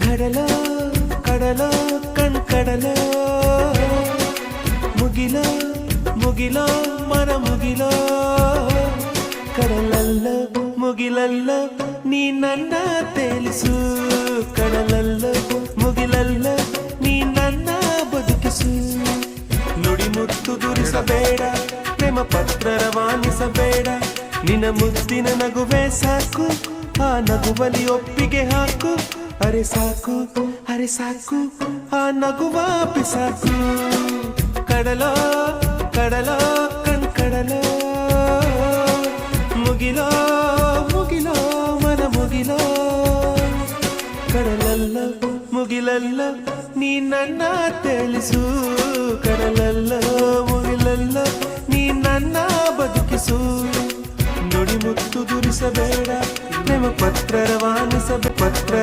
ಕಡಲೋ ಕಡಲೋ ಕಡಲೋ ಮುಗಿಲೋ ಮುಗಿಲೋ ಮನ ಮುಗಿಲೋ ಕಡಲಲ್ಲೋ ಮುಗಿಲಲ್ಲೋ ನೀ ನನ್ನ ತೇಲಿಸು ಕಡಲಲ್ಲೋ ಮುಗಿಲಲ್ಲೋ ನೀ ನನ್ನ ಬದುಕಿಸು ನುಡಿ ಮುತ್ತು ದುರಿಸಬೇಡ ಪ್ರೇಮ ಪತ್ರ ರವಾನಿಸಬೇಡ ನಿನ್ನ ಮುದ್ದಿನ ನಗುವೆ ಸಾಕು ಆ ನಗುವಲಿ ಒಪ್ಪಿಗೆ ಹಾಕು ಅರೆ ಸಾಕು ಆ ನಗುವ ಪಿಸಾಕು ಕಡಲೋ ಕಡಲೋ ಕಡಲೋ ಮುಗಿಲೋ ಮುಗಿಲೋ ಮನ ಮುಗಿಲೋ ಕಡಲಲ್ಲೋ ಮುಗಿಲಲ್ಲೋ ನೀ ನನ್ನ ತಿಳಿಸು ಕಡಲಲ್ಲೋ ಮುಗಿಲಲ್ಲೋ ನೀ ನನ್ನ ಬದುಕಿಸು ನುಡಿ ಮುತ್ತು ದುರಿಸಬೇಡ ಪ್ರೇಮ ಪತ್ರ ರವಾನಿಸಬೇಡ ಪತ್ರ